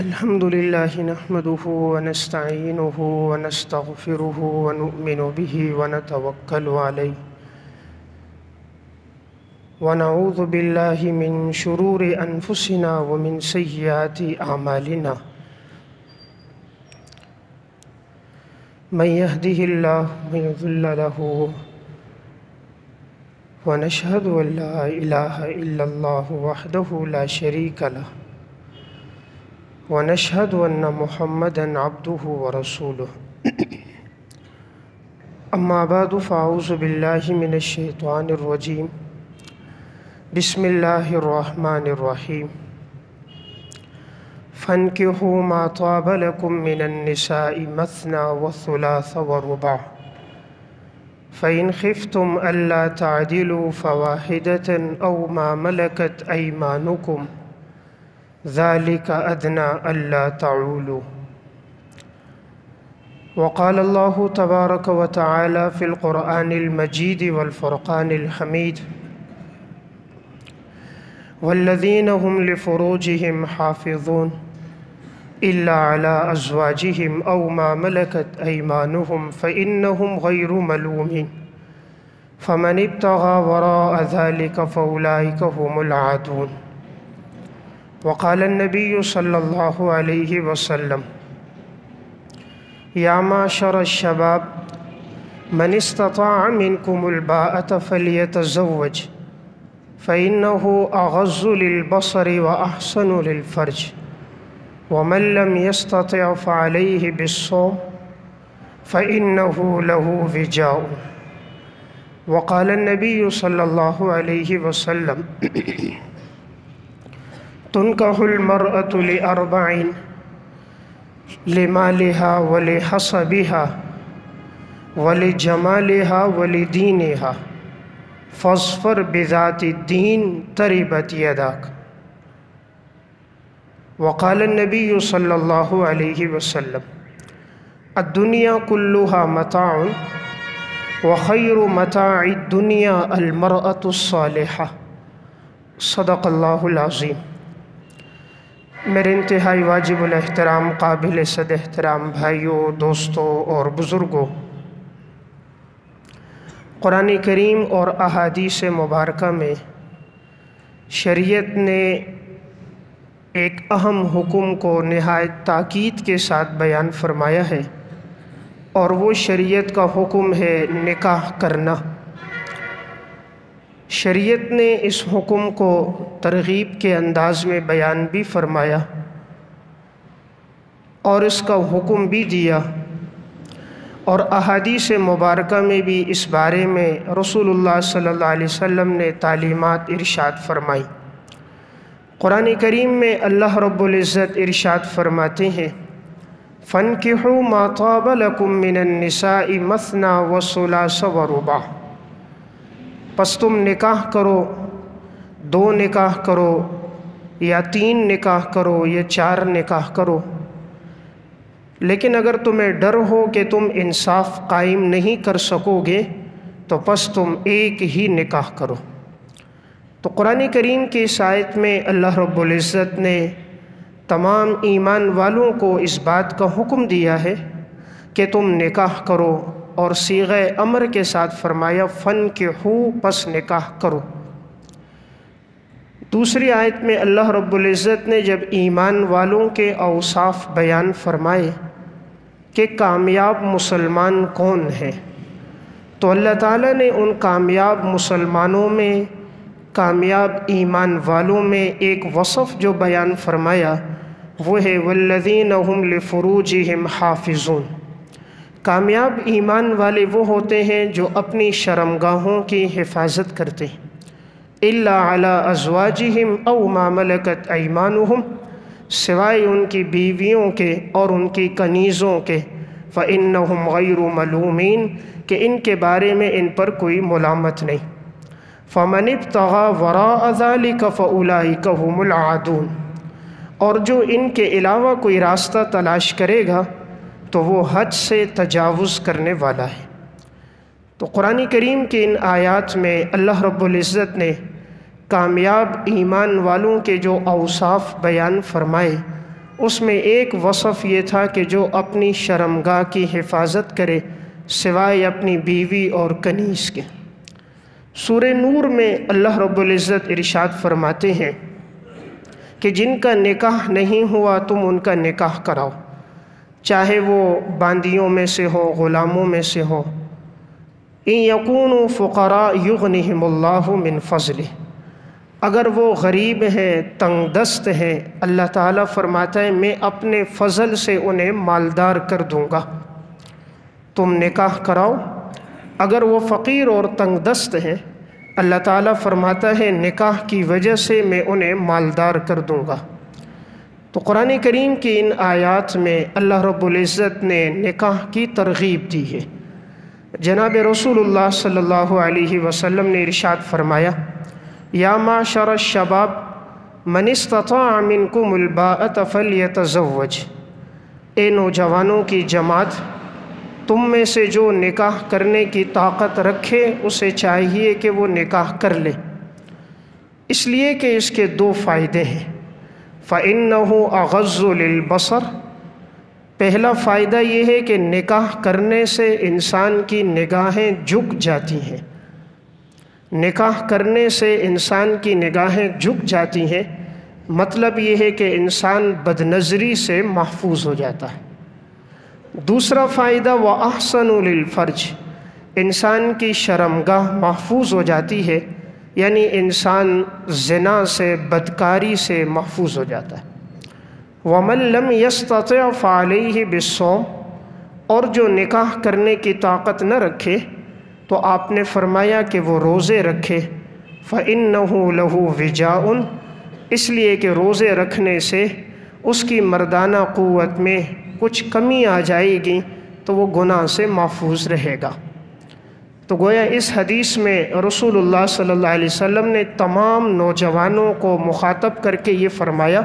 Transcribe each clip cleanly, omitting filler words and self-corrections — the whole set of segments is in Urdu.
الحمد لله نحمده ونستعينه ونستغفره ونؤمن به ونتوكل عليه ونعوذ بالله من شرور أنفسنا ومن سيئات أعمالنا من يهده الله من يضل له ونشهد أن لا إله إلا الله وحده لا شريك له ونشهد أن محمدًا عبده ورسوله أما بعد فأعوذ بالله من الشيطان الرجيم بسم الله الرحمن الرحيم فانكحوا ما طاب لكم من النساء مثنى وثلاث ورباع فإن خفتم ألا تعدلوا فواحدة أو ما ملكت أيمانكم ذلك أدنى ألا تعولوا. وقال الله تبارك وتعالى في القرآن المجيد والفرقان الحميد والذين هم لفروجهم حافظون إلا على أزواجهم أو ما ملكت أيمانهم فإنهم غير ملومين فمن ابتغى وراء ذلك فأولئك هم العادون. وقال النبي صلى الله عليه وسلم يا معشر الشباب من استطاع منكم الباءة فليتزوج فإنه أغض للبصر وأحسن للفرج ومن لم يستطع فعليه بالصوم فإنه له وجاء. وقال النبي صلى الله عليه وسلم تنكح المرأة لأربع لمالها ولحسبها ولجمالها ولدينها فاظفر بذات الدين تربت يداك. وقال النبي صلى الله عليه وسلم الدنيا كلها متاع وخير متاع الدنيا المرأة الصالحة. صدق اللہ العظیم. میرے انتہائی واجب الاحترام قابل صد احترام بھائیوں، دوستوں اور بزرگوں، قرآن کریم اور احادیث مبارکہ میں شریعت نے ایک اہم حکم کو نہایت تاکید کے ساتھ بیان فرمایا ہے، اور وہ شریعت کا حکم ہے نکاح کرنا. شریعت نے اس حکم کو ترغیب کے انداز میں بیان بھی فرمایا اور اس کا حکم بھی دیا، اور احادیث مبارکہ میں بھی اس بارے میں رسول اللہ صلی اللہ علیہ وسلم نے تعلیمات ارشاد فرمائی. قرآن کریم میں اللہ رب العزت ارشاد فرماتے ہیں فَانْكِحُوا مَا طَابَ لَكُم مِّنَ النِّسَاءِ مَثْنَىٰ وَثُلَاثَ وَرُبَاعَ. پس تم نکاح کرو، 2 نکاح کرو یا 3 نکاح کرو یا 4 نکاح کرو، لیکن اگر تمہیں ڈر ہو کہ تم انصاف قائم نہیں کر سکو گے تو پس تم ایک ہی نکاح کرو. تو قرآن کریم کی اس آیت میں اللہ رب العزت نے تمام ایمان والوں کو اس بات کا حکم دیا ہے کہ تم نکاح کرو، اور صیغہ امر کے ساتھ فرمایا فَانْكِحُوا، پس نکاح کرو. دوسری آیت میں اللہ رب العزت نے جب ایمان والوں کے اوصاف بیان فرمائے کہ کامیاب مسلمان کون ہیں، تو اللہ تعالیٰ نے ان کامیاب مسلمانوں میں، کامیاب ایمان والوں میں ایک وصف جو بیان فرمایا وہ ہے وَالَّذِينَ هُمْ لِفُرُوجِهِمْ حَافِظُونَ. کامیاب ایمان والے وہ ہوتے ہیں جو اپنی شرمگاہوں کی حفاظت کرتے ہیں. إِلَّا عَلَىٰ أَزْوَاجِهِمْ أَوْ مَا مَلَكَتْ أَيْمَانُهُمْ، سوائے ان کی بیویوں کے اور ان کی کنیزوں کے، فَإِنَّهُمْ غَيْرُ مَلُومِينَ، کہ ان کے بارے میں ان پر کوئی ملامت نہیں. فَمَنِ ابْتَغَىٰ وَرَاءَ ذَلِكَ فَأُولَٰئِكَ هُمُ الْعَادُونَ. اور جو ان کے علاوہ کوئی راستہ تلاش کرے گا تو وہ حد سے تجاوز کرنے والا ہے. تو قرآن کریم کی ان آیات میں اللہ رب العزت نے کامیاب ایمان والوں کے جو اوصاف بیان فرمائے اس میں ایک وصف یہ تھا کہ جو اپنی شرمگاہ کی حفاظت کرے سوائے اپنی بیوی اور کنیز کے۔ سورہ نور میں اللہ رب العزت ارشاد فرماتے ہیں کہ جن کا نکاح نہیں ہوا تم ان کا نکاح کراؤ، چاہے وہ باندیوں میں سے ہو، غلاموں میں سے ہو۔ ان یکونوا فقراء یغنہم اللہ من فضلہ، اگر وہ غریب ہیں، تنگ دست ہیں، اللہ تعالیٰ فرماتا ہے میں اپنے فضل سے انہیں مالدار کر دوں گا، تم نکاح کراؤ۔ اگر وہ فقیر اور تنگ دست ہیں، اللہ تعالیٰ فرماتا ہے نکاح کی وجہ سے میں انہیں مالدار کر دوں گا۔ تو قرآن کریم کی ان آیات میں اللہ رب العزت نے نکاح کی ترغیب دی ہے۔ جناب رسول اللہ صلی اللہ علیہ وسلم نے ارشاد فرمایا یا معشر الشباب من استطاع منکم الباءۃ فلیتزوج، اے نوجوانوں کی جماعت، تم میں سے جو نکاح کرنے کی طاقت رکھے اسے چاہیے کہ وہ نکاح کر لے، اس لیے کہ اس کے دو فائدے ہیں۔ فَإِنَّهُ أَغَضُّ لِلْبَصَرِ، پہلا فائدہ یہ ہے کہ نکاح کرنے سے انسان کی نگاہیں جھک جاتی ہیں، نکاح کرنے سے انسان کی نگاہیں جھک جاتی ہیں، مطلب یہ ہے کہ انسان بدنظری سے محفوظ ہو جاتا ہے۔ دوسرا فائدہ وَأَحْسَنُ لِلْفَرْجِ، انسان کی شرمگاہ محفوظ ہو جاتی ہے، یعنی انسان زنا سے، بدکاری سے محفوظ ہو جاتا ہے۔ وَمَن لَّمْ يَسْتَطِعْ فَعَلَيْهِ بِالصَّوْمِ، اور جو نکاح کرنے کی طاقت نہ رکھے تو آپ نے فرمایا کہ وہ روزے رکھے۔ فَإِنَّهُ لَهُ وِجَاءٌ، اس لیے کہ روزے رکھنے سے اس کی مردانہ قوت میں کچھ کمی آ جائے گی تو وہ گناہ سے محفوظ رہے گا۔ تو گویا اس حدیث میں رسول اللہ صلی اللہ علیہ وسلم نے تمام نوجوانوں کو مخاطب کر کے یہ فرمایا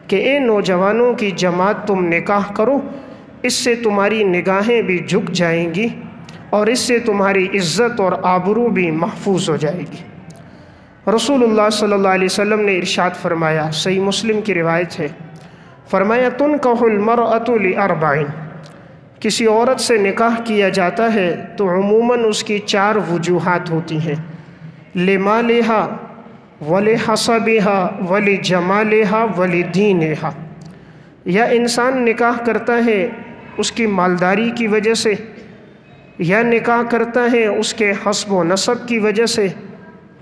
کہ اے نوجوانوں کی جماعت، تم نکاح کرو، اس سے تمہاری نگاہیں بھی جھک جائیں گی اور اس سے تمہاری عزت اور آبرو بھی محفوظ ہو جائے گی۔ رسول اللہ صلی اللہ علیہ وسلم نے ارشاد فرمایا، صحیح مسلم کی روایت ہے، فرمایا تنکح المرأۃ لأربع، کسی عورت سے نکاح کیا جاتا ہے تو عموماً اس کی 4 وجوہات ہوتی ہیں، لمالہا ولحسبہا ولجمالہا ولدینہا، یا انسان نکاح کرتا ہے اس کی مالداری کی وجہ سے، یا نکاح کرتا ہے اس کے حسب و نسب کی وجہ سے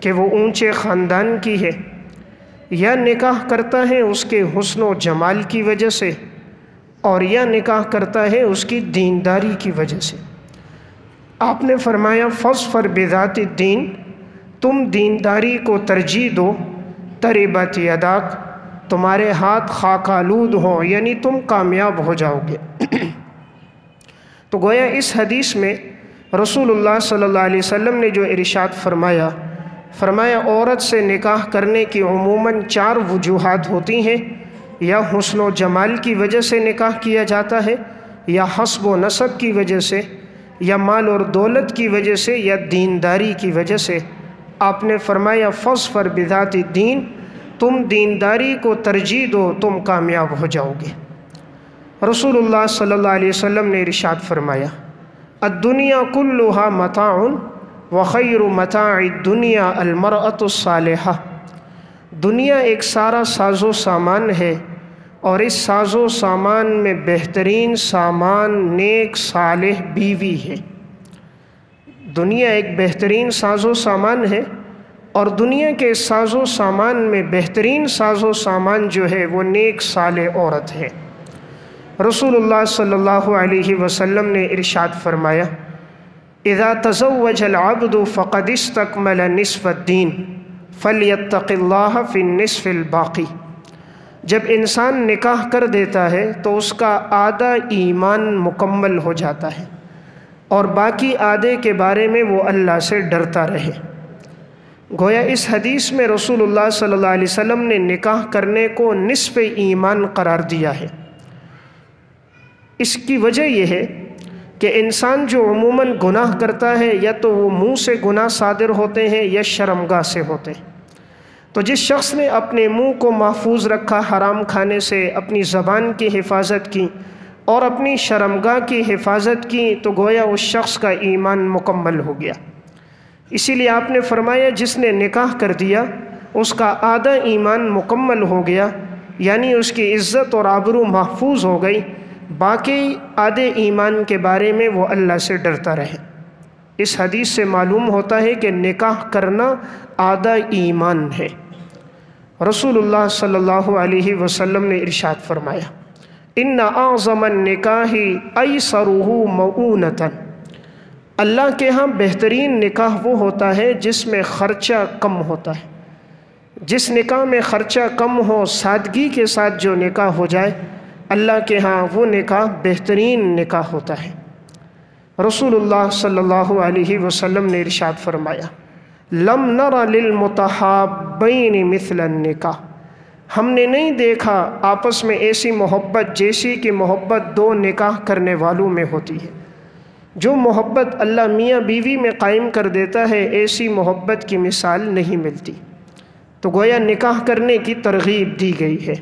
کہ وہ اونچے خاندان کی ہے، یا نکاح کرتا ہے اس کے حسن و جمال کی وجہ سے، اور یا نکاح کرتا ہے اس کی دینداری کی وجہ سے۔ آپ نے فرمایا فاظفر بذات الدین، تم دینداری کو ترجیح دو، تربت یداک، تمہارے ہاتھ خاک آلود ہوں، یعنی تم کامیاب ہو جاؤ گے۔ تو گویا اس حدیث میں رسول اللہ صلی اللہ علیہ وسلم نے جو ارشاد فرمایا عورت سے نکاح کرنے کی عموماً 4 وجوہات ہوتی ہیں، یا حسن و جمال کی وجہ سے نکاح کیا جاتا ہے، یا حسب و نسب کی وجہ سے، یا مال اور دولت کی وجہ سے، یا دینداری کی وجہ سے۔ آپ نے فرمایا فاظفر بذات الدین، تم دینداری کو ترجیح دو، تم کامیاب ہو جاؤ گے۔ رسول اللہ صلی اللہ علیہ وسلم نے ارشاد فرمایا الدنیا کلھا متاع وخیر متاع الدنیا المرأۃ الصالحہ، دنیا ایک سارا ساز و سامان ہے اور اس ساز و سامان میں بہترین سامان نیک صالح بیوی ہے۔ دنیا ایک بہترین ساز و سامان ہے اور دنیا کے ساز و سامان میں بہترین ساز و سامان جو ہے وہ نیک صالح عورت ہے۔ رسول اللہ صلی اللہ علیہ وسلم نے ارشاد فرمایا اذا تزوج العبد فقد استکمل نصف الدین فلیتق اللہ فی النصف الباقی، جب انسان نکاح کر دیتا ہے تو اس کا آدھا ایمان مکمل ہو جاتا ہے اور باقی آدھے کے بارے میں وہ اللہ سے ڈرتا رہے۔ گویا اس حدیث میں رسول اللہ صلی اللہ علیہ وسلم نے نکاح کرنے کو نصف ایمان قرار دیا ہے۔ اس کی وجہ یہ ہے کہ انسان جو عموماً گناہ کرتا ہے یا تو وہ منہ سے گناہ صادر ہوتے ہیں یا شرمگاہ سے ہوتے ہیں۔ تو جس شخص نے اپنے منہ کو محفوظ رکھا حرام کھانے سے، اپنی زبان کی حفاظت کی اور اپنی شرمگاہ کی حفاظت کی، تو گویا اس شخص کا ایمان مکمل ہو گیا۔ اسی لیے آپ نے فرمایا جس نے نکاح کر دیا اس کا آدھا ایمان مکمل ہو گیا، یعنی اس کی عزت اور آبرو محفوظ ہو گئی، باقی آدھے ایمان کے بارے میں وہ اللہ سے ڈرتا رہے۔ اس حدیث سے معلوم ہوتا ہے کہ نکاح کرنا آدھا ایمان ہے۔ رسول اللہ صلی اللہ علیہ وسلم نے ارشاد فرمایا ان اعظم النکاح ایسرہ مؤونۃ، اللہ کے ہاں بہترین نکاح وہ ہوتا ہے جس میں خرچہ کم ہوتا ہے۔ جس نکاح میں خرچہ کم ہو، سادگی کے ساتھ جو نکاح ہو جائے، اللہ کے ہاں وہ نکاح بہترین نکاح ہوتا ہے۔ رسول اللہ صلی اللہ علیہ وسلم نے ارشاد فرمایا لم نر للمتحابین مثل النکاح، ہم نے نہیں دیکھا آپس میں ایسی محبت جیسی کہ محبت دو نکاح کرنے والوں میں ہوتی ہے۔ جو محبت اللہ میاں بیوی میں قائم کر دیتا ہے، ایسی محبت کی مثال نہیں ملتی۔ تو گویا نکاح کرنے کی ترغیب دی گئی ہے۔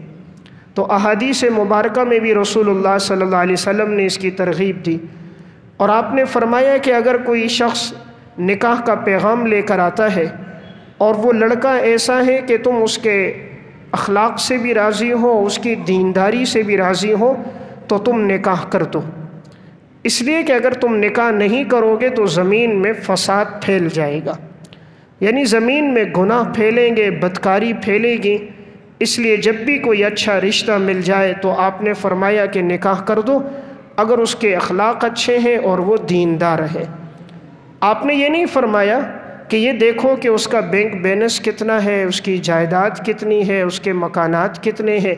تو احادیث مبارکہ میں بھی رسول اللہ صلی اللہ علیہ وسلم نے اس کی ترغیب دی، اور آپ نے فرمایا کہ اگر کوئی شخص نکاح کا پیغام لے کر آتا ہے اور وہ لڑکا ایسا ہے کہ تم اس کے اخلاق سے بھی راضی ہو، اس کی دینداری سے بھی راضی ہو، تو تم نکاح کر دو۔ اس لیے کہ اگر تم نکاح نہیں کرو گے تو زمین میں فساد پھیل جائے گا، یعنی زمین میں گناہ پھیلیں گے، بدکاری پھیلے گی۔ اس لیے جب بھی کوئی اچھا رشتہ مل جائے تو آپ نے فرمایا کہ نکاح کر دو، اگر اس کے اخلاق اچھے ہیں اور وہ دیندار ہے۔ آپ نے یہ نہیں فرمایا کہ یہ دیکھو کہ اس کا بینک بیلنس کتنا ہے، اس کی جائیداد کتنی ہے، اس کے مکانات کتنے ہیں،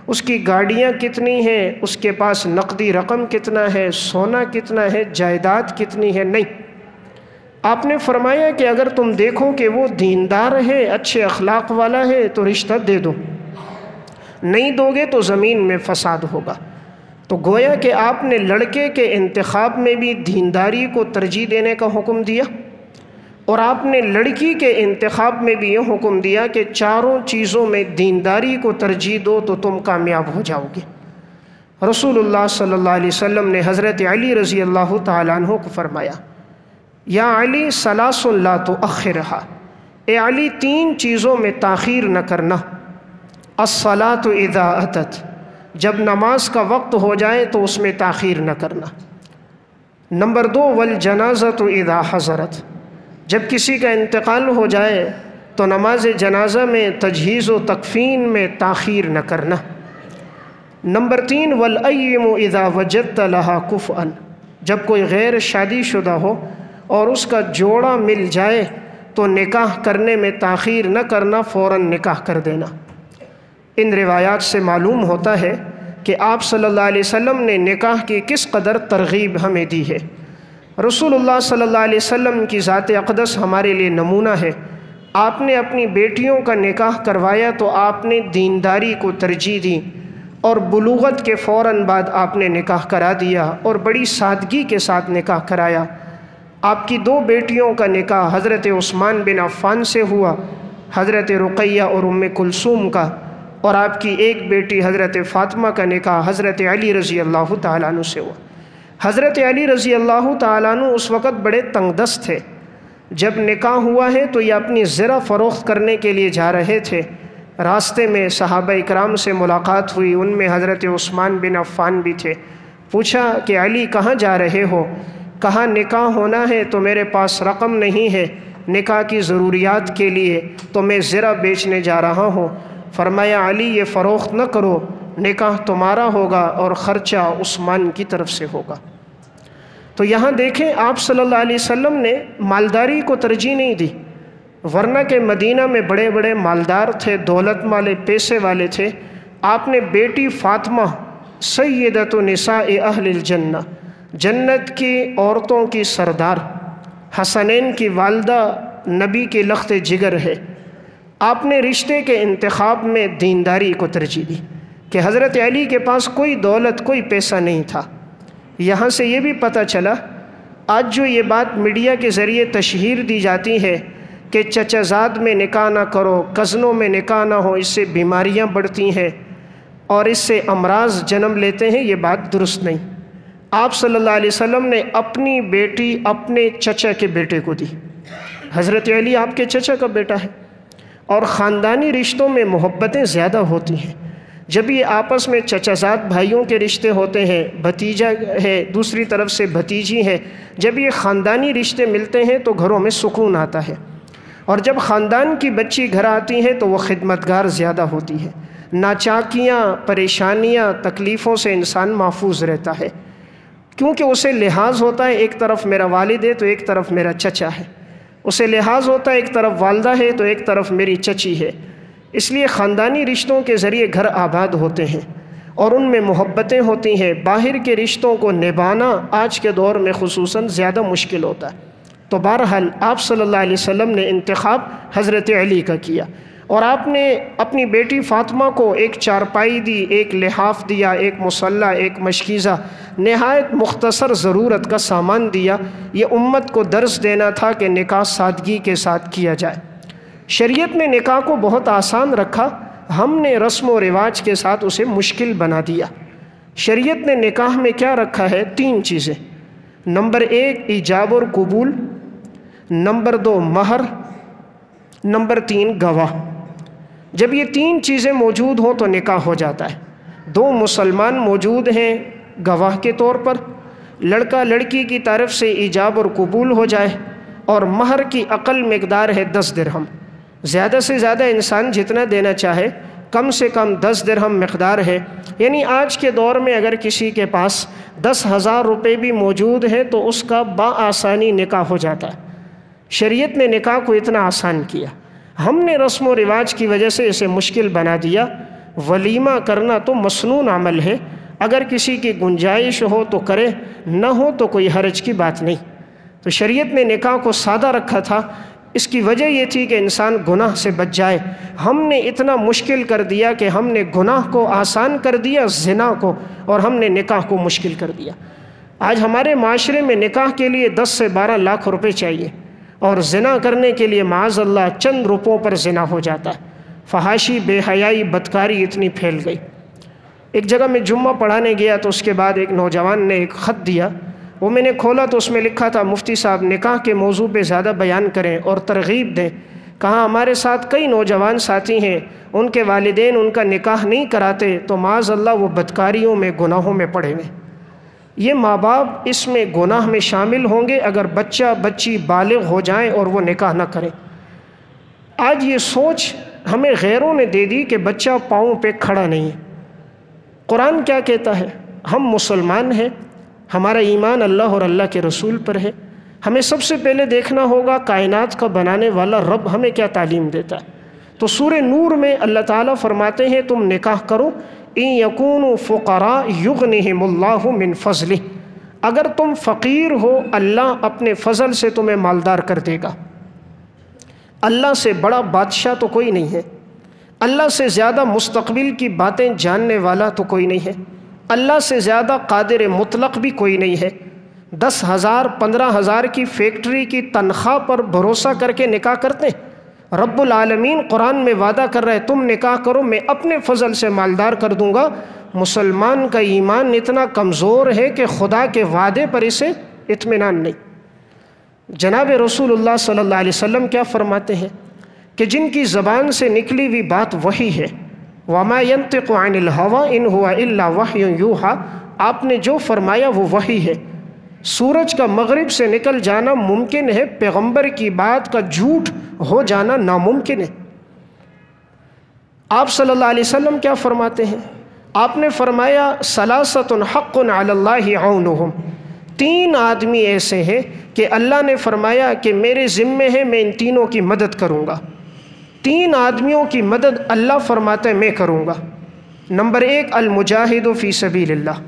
اس کی گاڑیاں کتنی ہیں، اس کے پاس نقدی رقم کتنا ہے، سونا کتنا ہے، جائیداد کتنی ہے۔ نہیں، آپ نے فرمایا کہ اگر تم دیکھو کہ وہ دیندار ہے، اچھے اخلاق والا ہے، تو رشتہ دے دو، نہیں دو گے تو زمین میں فساد ہوگا۔ تو گویا کہ آپ نے لڑکے کے انتخاب میں بھی دینداری کو ترجیح دینے کا حکم دیا، اور آپ نے لڑکی کے انتخاب میں بھی یہ حکم دیا کہ چاروں چیزوں میں دینداری کو ترجیح دو تو تم کامیاب ہو جاؤ گے۔ رسول اللہ صلی اللہ علیہ وسلم نے حضرت علی رضی اللہ تعالیٰ عنہ کو فرمایا یا علی ثلاث لا تؤخرھا، اے علی تین چیزوں میں تاخیر نہ کرنا۔ الصلاۃ اذا اتت، جب نماز کا وقت ہو جائے تو اس میں تاخیر نہ کرنا۔ نمبر دو والجنازۃ اذا حضرت، جب کسی کا انتقال ہو جائے تو نماز جنازہ میں تجہیز و تکفین میں تاخیر نہ کرنا۔ نمبر تین والایم اذا وجدت لها کفءا، جب کوئی غیر شادی شدہ ہو اور اس کا جوڑا مل جائے تو نکاح کرنے میں تاخیر نہ کرنا، فوراً نکاح کر دینا۔ ان روایات سے معلوم ہوتا ہے کہ آپ صلی اللہ علیہ وسلم نے نکاح کی کس قدر ترغیب ہمیں دی ہے۔ رسول اللہ صلی اللہ علیہ وسلم کی ذات اقدس ہمارے لیے نمونہ ہے۔ آپ نے اپنی بیٹیوں کا نکاح کروایا تو آپ نے دینداری کو ترجیح دی، اور بلوغت کے فوراً بعد آپ نے نکاح کرا دیا، اور بڑی سادگی کے ساتھ نکاح کرایا۔ آپ کی دو بیٹیوں کا نکاح حضرت عثمان بن عفان سے ہوا، حضرت رقیہ اور ام کلثوم کا، اور آپ کی ایک بیٹی حضرت فاطمہ کا نکاح حضرت علی رضی اللہ تعالیٰ عنہ سے ہوا۔ حضرت علی رضی اللہ تعالیٰ عنہ اس وقت بڑے تنگ دست تھے۔ جب نکاح ہوا ہے تو یہ اپنی زرہ فروخت کرنے کے لیے جا رہے تھے۔ راستے میں صحابہ اکرام سے ملاقات ہوئی، ان میں حضرت عثمان بن عفان بھی تھے۔ پوچھا کہ علی کہاں جا رہے ہو؟ کہا نکاح ہونا ہے تو میرے پاس رقم نہیں ہے نکاح کی ضروریات کے لیے، تو میں زرہ بیچنے جا رہا ہوں۔ فرمایا علی یہ فروخت نہ کرو، نکاح تمہارا ہوگا اور خرچہ عثمان کی طرف سے ہوگا۔ تو یہاں دیکھیں آپ صلی اللہ علیہ وسلم نے مالداری کو ترجیح نہیں دی، ورنہ کہ مدینہ میں بڑے بڑے مالدار تھے، دولت والے، پیسے والے تھے۔ آپ نے بیٹی فاطمہ سیدۃ نساء اہل الجنہ، جنت کی عورتوں کی سردار، حسنین کی والدہ، نبی کی لخت جگر ہے، آپ نے رشتے کے انتخاب میں دینداری کو ترجیح دی کہ حضرت علی کے پاس کوئی دولت، کوئی پیسہ نہیں تھا۔ یہاں سے یہ بھی پتہ چلا، آج جو یہ بات میڈیا کے ذریعے تشہیر دی جاتی ہے کہ چچا زاد میں نکاح نہ کرو، کزنوں میں نکاح نہ ہو، اس سے بیماریاں بڑھتی ہیں اور اس سے امراض جنم لیتے ہیں، یہ بات درست نہیں۔ آپ صلی اللہ علیہ وسلم نے اپنی بیٹی اپنے چچا کے بیٹے کو دی۔ حضرت علی آپ کے چچا کا بیٹا ہے، اور خاندانی رشتوں میں محبتیں زیادہ ہوتی ہیں۔ جب یہ آپس میں چچا زاد بھائیوں کے رشتے ہوتے ہیں، بھتیجا ہے دوسری طرف سے بھتیجی ہے، جب یہ خاندانی رشتے ملتے ہیں تو گھروں میں سکون آتا ہے، اور جب خاندان کی بچی گھر آتی ہے تو وہ خدمتگار زیادہ ہوتی ہے، ناچاکیاں، پریشانیاں، تکلیفوں سے انسان محفوظ رہتا ہے، کیونکہ اسے لحاظ ہوتا ہے ایک طرف میرا والد ہے تو ایک طرف میرا چچا ہے، اسے لحاظ ہوتا ہے ایک طرف والدہ ہے تو ایک طرف میری چچی ہے۔ اس لیے خاندانی رشتوں کے ذریعے گھر آباد ہوتے ہیں اور ان میں محبتیں ہوتی ہیں۔ باہر کے رشتوں کو نبھانا آج کے دور میں خصوصاً زیادہ مشکل ہوتا ہے۔ تو بہرحال آپ صلی اللہ علیہ وسلم نے انتخاب حضرت علی کا کیا، اور آپ نے اپنی بیٹی فاطمہ کو ایک چارپائی دی، ایک لحاف دیا، ایک مصلی، ایک مشکیزہ، نہایت مختصر ضرورت کا سامان دیا۔ یہ امت کو درس دینا تھا کہ نکاح سادگی کے ساتھ کیا جائے۔ شریعت نے نکاح کو بہت آسان رکھا، ہم نے رسم و رواج کے ساتھ اسے مشکل بنا دیا۔ شریعت نے نکاح میں کیا رکھا ہے؟ 3 چیزیں۔ نمبر 1 ایجاب اور قبول، نمبر 2 مہر، نمبر 3 گواہ۔ جب یہ 3 چیزیں موجود ہوں تو نکاح ہو جاتا ہے۔ 2 مسلمان موجود ہیں گواہ کے طور پر، لڑکا لڑکی کی طرف سے ایجاب اور قبول ہو جائے، اور مہر کی اقل مقدار ہے 10 درہم۔ زیادہ سے زیادہ انسان جتنا دینا چاہے، کم سے کم 10 درہم مقدار ہے۔ یعنی آج کے دور میں اگر کسی کے پاس 10,000 روپے بھی موجود ہیں تو اس کا بآسانی نکاح ہو جاتا ہے۔ شریعت نے نکاح کو اتنا آسان کیا، ہم نے رسم و رواج کی وجہ سے اسے مشکل بنا دیا۔ ولیمہ کرنا تو مسنون عمل ہے، اگر کسی کی گنجائش ہو تو کرے، نہ ہو تو کوئی حرج کی بات نہیں۔ تو شریعت نے نکاح کو سادہ رکھا تھا، اس کی وجہ یہ تھی کہ انسان گناہ سے بچ جائے۔ ہم نے اتنا مشکل کر دیا کہ ہم نے گناہ کو آسان کر دیا، زنا کو، اور ہم نے نکاح کو مشکل کر دیا۔ آج ہمارے معاشرے میں نکاح کے لیے 10 سے 12 لاکھ روپے چاہیے، اور زنا کرنے کے لیے معاذ اللہ چند روپوں پر زنا ہو جاتا ہے۔ فحاشی، بے حیائی، بدکاری اتنی پھیل گئی۔ ایک جگہ میں جمعہ پڑھانے گیا تو اس کے بعد ایک نوجوان نے ایک خط دیا، وہ میں نے کھولا تو اس میں لکھا تھا، مفتی صاحب نکاح کے موضوع پہ زیادہ بیان کریں اور ترغیب دیں۔ کہا ہمارے ساتھ کئی نوجوان ساتھی ہیں، ان کے والدین ان کا نکاح نہیں کراتے تو معاذ اللہ وہ بدکاریوں میں، گناہوں میں پڑے ہوئے۔ یہ ماں باپ اس میں گناہ میں شامل ہوں گے اگر بچہ بچی بالغ ہو جائیں اور وہ نکاح نہ کریں۔ آج یہ سوچ ہمیں غیروں نے دے دی کہ بچہ پاؤں پہ کھڑا نہیں ہے۔ قرآن کیا کہتا ہے؟ ہم مسلمان ہیں، ہمارا ایمان اللہ اور اللہ کے رسول پر ہے۔ ہمیں سب سے پہلے دیکھنا ہوگا کائنات کا بنانے والا رب ہمیں کیا تعلیم دیتا ہے۔ تو سورہ نور میں اللہ تعالیٰ فرماتے ہیں تم نکاح کرو، ان یکونوا فقراء یغنہم اللہ من فضلہ، اگر تم فقیر ہو اللہ اپنے فضل سے تمہیں مالدار کر دے گا۔ اللہ سے بڑا بادشاہ تو کوئی نہیں ہے، اللہ سے زیادہ مستقبل کی باتیں جاننے والا تو کوئی نہیں ہے، اللہ سے زیادہ قادر مطلق بھی کوئی نہیں ہے۔ 10,000 15,000 کی فیکٹری کی تنخواہ پر بھروسہ کر کے نکاح کرتے ہیں؟ رب العالمین قرآن میں وعدہ کر رہا ہے تم نکاح کرو، میں اپنے فضل سے مالدار کر دوں گا۔ مسلمان کا ایمان اتنا کمزور ہے کہ خدا کے وعدے پر اسے اطمینان نہیں۔ جناب رسول اللہ صلی اللہ علیہ وسلم کیا فرماتے ہیں کہ جن کی زبان سے نکلی ہوئی بات وحی ہے، وَمَا يَنطِقُ عَنِ الْهَوَىٰ إِنْ هُوَ إِلَّا وَحْيٌ يُوحَىٰ، آپ نے جو فرمایا وہ وحی ہے۔ سورج کا مغرب سے نکل جانا ممکن ہے، پیغمبر کی بات کا جھوٹ ہو جانا ناممکن ہے۔ آپ صلی اللہ علیہ وسلم کیا فرماتے ہیں؟ آپ نے فرمایا ثلاثۃ حق علی اللہ عونہم، 3 آدمی ایسے ہیں کہ اللہ نے فرمایا کہ میرے ذمے ہیں، میں ان تینوں کی مدد کروں گا۔ 3 آدمیوں کی مدد اللہ فرماتا ہے میں کروں گا۔ نمبر 1 المجاہد فی سبیل اللہ،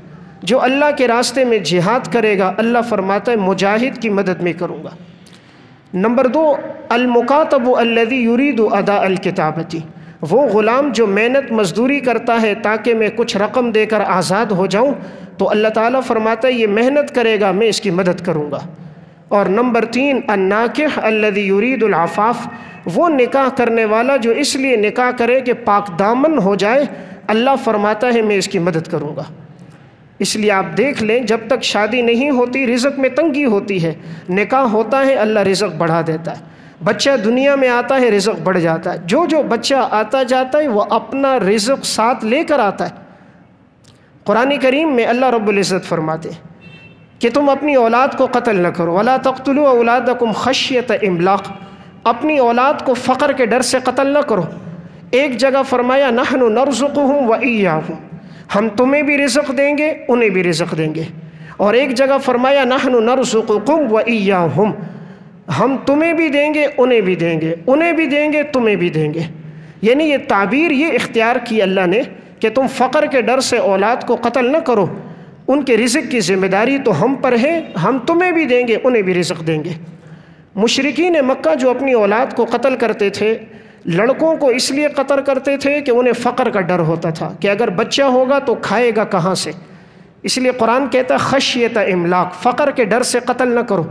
جو اللہ کے راستے میں جہاد کرے گا، اللہ فرماتا ہے مجاہد کی مدد میں کروں گا۔ نمبر 2 المکاتب الذی یرید اداء الکتابۃ، وہ غلام جو محنت مزدوری کرتا ہے تاکہ میں کچھ رقم دے کر آزاد ہو جاؤں، تو اللہ تعالیٰ فرماتا ہے یہ محنت کرے گا میں اس کی مدد کروں گا۔ اور نمبر 3 الناکح الذی یرید العفاف، وہ نکاح کرنے والا جو اس لیے نکاح کرے کہ پاک دامن ہو جائے، اللہ فرماتا ہے میں اس کی مدد کروں گا۔ اس لیے آپ دیکھ لیں جب تک شادی نہیں ہوتی رزق میں تنگی ہوتی ہے، نکاح ہوتا ہے اللہ رزق بڑھا دیتا ہے، بچہ دنیا میں آتا ہے رزق بڑھ جاتا ہے، جو بچہ آتا جاتا ہے وہ اپنا رزق ساتھ لے کر آتا ہے۔ قرآن کریم میں اللہ رب العزت فرماتے ہیں کہ تم اپنی اولاد کو قتل نہ کرو، وَلَا تَقْتُلُوا أَوْلَادَكُمْ خَشْيَةَ إِمْلَاقٍ، اپنی اولاد کو فقر کے ڈر سے قتل نہ کرو۔ ایک جگہ فرمایا نَحْنُ نَرْزُقُهُمْ وَإِيَّاكُمْ، ہم تمہیں بھی رزق دیں گے انہیں بھی رزق دیں گے، اور ایک جگہ فرمایا نَحْنُ نَرْزُقُكُمْ وَإِيَّاهُمْ، ہم تمہیں بھی دیں گے انہیں بھی دیں گے، انہیں بھی دیں گے تمہیں بھی دیں گے۔ یعنی یہ تعبیر یہ اختیار کی اللہ نے کہ تم فقر کے ڈر سے اولاد کو قتل نہ کرو، ان کے رزق کی ذمہ داری تو ہم پر ہے، ہم تمہیں بھی دیں گے انہیں بھی رزق دیں گے۔ مشرکین مکہ جو اپنی اولاد کو قتل کرتے تھے، لڑکوں کو اس لیے قتل کرتے تھے کہ انہیں فقر کا ڈر ہوتا تھا کہ اگر بچہ ہوگا تو کھائے گا کہاں سے، اس لیے قرآن کہتا ہے خشیۃ املاق، فقر کے ڈر سے قتل نہ کرو۔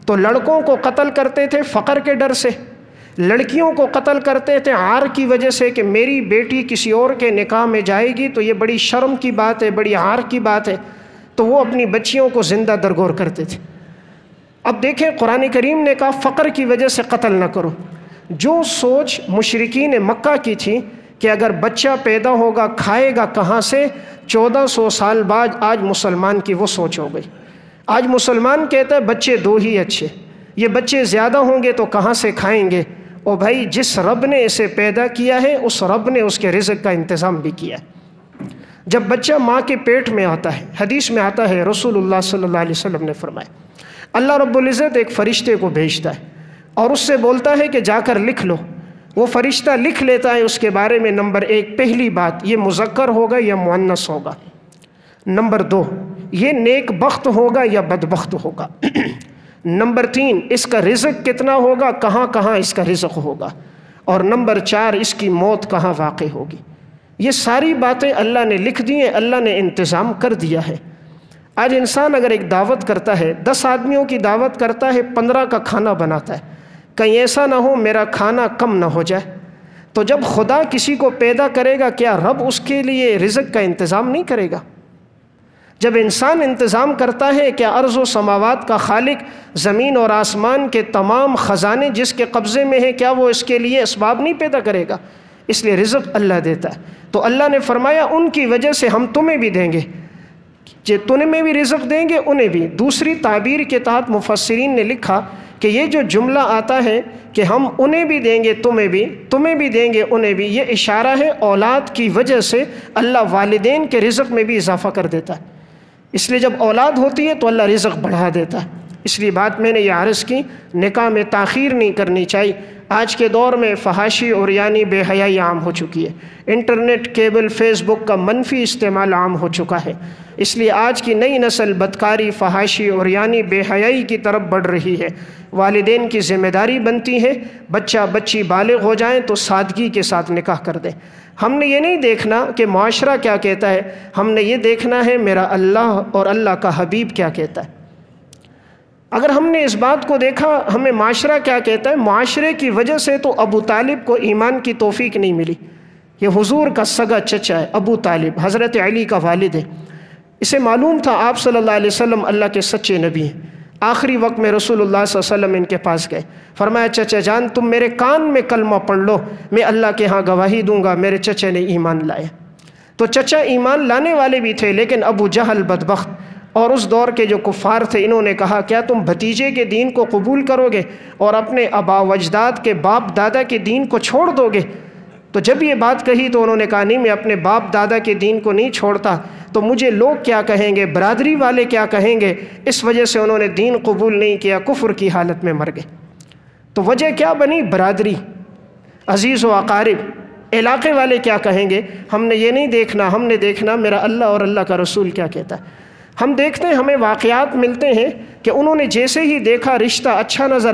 تو لڑکوں کو قتل کرتے تھے فقر کے ڈر سے، لڑکیوں کو قتل کرتے تھے عار کی وجہ سے کہ میری بیٹی کسی اور کے نکاح میں جائے گی تو یہ بڑی شرم کی بات ہے، بڑی عار کی بات ہے، تو وہ اپنی بچیوں کو زندہ درگور کرتے تھے۔ اب دیکھیں قرآن کریم نے کہا فقر کی وجہ سے قتل نہ کرو۔ جو سوچ مشرکین مکہ کی تھی کہ اگر بچہ پیدا ہوگا کھائے گا کہاں سے، 1400 سال بعد آج مسلمان کی وہ سوچ ہو گئی۔ آج مسلمان کہتا ہے بچے 2 ہی اچھے، یہ بچے زیادہ ہوں گے تو کہاں سے کھائیں گے؟ او بھائی جس رب نے اسے پیدا کیا ہے اس رب نے اس کے رزق کا انتظام بھی کیا ہے۔ جب بچہ ماں کے پیٹ میں آتا ہے، حدیث میں آتا ہے رسول اللہ صلی اللہ علیہ وسلم نے فرمایا اللہ رب العزت ایک فرشتے کو بھیجتا ہے اور اس سے بولتا ہے کہ جا کر لکھ لو۔ وہ فرشتہ لکھ لیتا ہے اس کے بارے میں نمبر 1 پہلی بات یہ مذکر ہوگا یا مؤنث ہوگا، نمبر 2 یہ نیک بخت ہوگا یا بدبخت ہوگا، نمبر 3 اس کا رزق کتنا ہوگا، کہاں کہاں اس کا رزق ہوگا، اور نمبر 4 اس کی موت کہاں واقع ہوگی۔ یہ ساری باتیں اللہ نے لکھ دی ہیں، اللہ نے انتظام کر دیا ہے۔ آج انسان اگر ایک دعوت کرتا ہے، 10 آدمیوں کی دعوت کرتا ہے، 15 کا کھانا بناتا ہے، کہیں ایسا نہ ہو میرا کھانا کم نہ ہو جائے۔ تو جب خدا کسی کو پیدا کرے گا کیا رب اس کے لیے رزق کا انتظام نہیں کرے گا؟ جب انسان انتظام کرتا ہے کیا ارض و سماوات کا خالق، زمین اور آسمان کے تمام خزانے جس کے قبضے میں ہیں، کیا وہ اس کے لیے اسباب نہیں پیدا کرے گا؟ اس لیے رزق اللہ دیتا ہے۔ تو اللہ نے فرمایا ان کی وجہ سے ہم تمہیں بھی دیں گے، تمہیں بھی رزق دیں گے انہیں بھی۔ دوسری تعبیر کے تحت مفسرین نے لکھا کہ یہ جو جملہ آتا ہے کہ ہم انہیں بھی دیں گے تمہیں بھی دیں گے انہیں بھی، یہ اشارہ ہے اولاد کی وجہ سے اللہ والدین کے رزق میں بھی اضافہ کر دیتا ہے۔ اس لیے جب اولاد ہوتی ہے تو اللہ رزق بڑھا دیتا ہے۔ اس لیے بات میں نے یہ عرض کی نکاح میں تاخیر نہیں کرنی چاہیے۔ آج کے دور میں فحاشی اور یعنی بے حیائی عام ہو چکی ہے، انٹرنیٹ، کیبل، فیس بک کا منفی استعمال عام ہو چکا ہے۔ اس لیے آج کی نئی نسل بدکاری، فحاشی اور یعنی بے حیائی کی طرف بڑھ رہی ہے۔ والدین کی ذمہ داری بنتی ہے بچہ بچی بالغ ہو جائیں تو سادگی کے ساتھ نکاح کر دیں۔ ہم نے یہ نہیں دیکھنا کہ معاشرہ کیا کہتا ہے، ہم نے یہ دیکھنا ہے میرا اللہ اور اللہ کا حبیب کیا کہتا ہے۔ اگر ہم نے اس بات کو دیکھا ہمیں معاشرہ کیا کہتا ہے، معاشرے کی وجہ سے تو ابو طالب کو ایمان کی توفیق نہیں ملی۔ یہ حضور کا سگا چچا ہے ابو طالب، حضرت علی کا والد ہے۔ اسے معلوم تھا آپ صلی اللہ علیہ وسلم اللہ کے سچے نبی ہیں۔ آخری وقت میں رسول اللہ صلی اللہ علیہ وسلم ان کے پاس گئے، فرمایا چچا جان تم میرے کان میں کلمہ پڑھ لو، میں اللہ کے ہاں گواہی دوں گا میرے چچا نے ایمان لایا۔ تو چچا ایمان لانے والے بھی تھے، لیکن ابو جہل بدبخت اور اس دور کے جو کفار تھے انہوں نے کہا کیا تم بھتیجے کے دین کو قبول کرو گے اور اپنے آبا و اجداد کے باپ دادا کے دین کو چھوڑ دو گے؟ تو جب یہ بات کہی تو انہوں نے کہا نہیں میں اپنے باپ دادا کے دین کو نہیں چھوڑتا، تو مجھے لوگ کیا کہیں گے، برادری والے کیا کہیں گے، اس وجہ سے انہوں نے دین قبول نہیں کیا، کفر کی حالت میں مر گئے۔ تو وجہ کیا بنی؟ برادری، عزیز و اقارب، علاقے والے کیا کہیں گے۔ ہم نے یہ نہیں دیکھنا، ہم نے دیکھنا میرا اللہ اور اللہ کا رسول کیا کہتا ہے۔ ہم دیکھتے ہیں ہمیں واقعات ملتے ہیں کہ انہوں نے جیسے ہی دیکھا رشتہ اچھا نظر آیا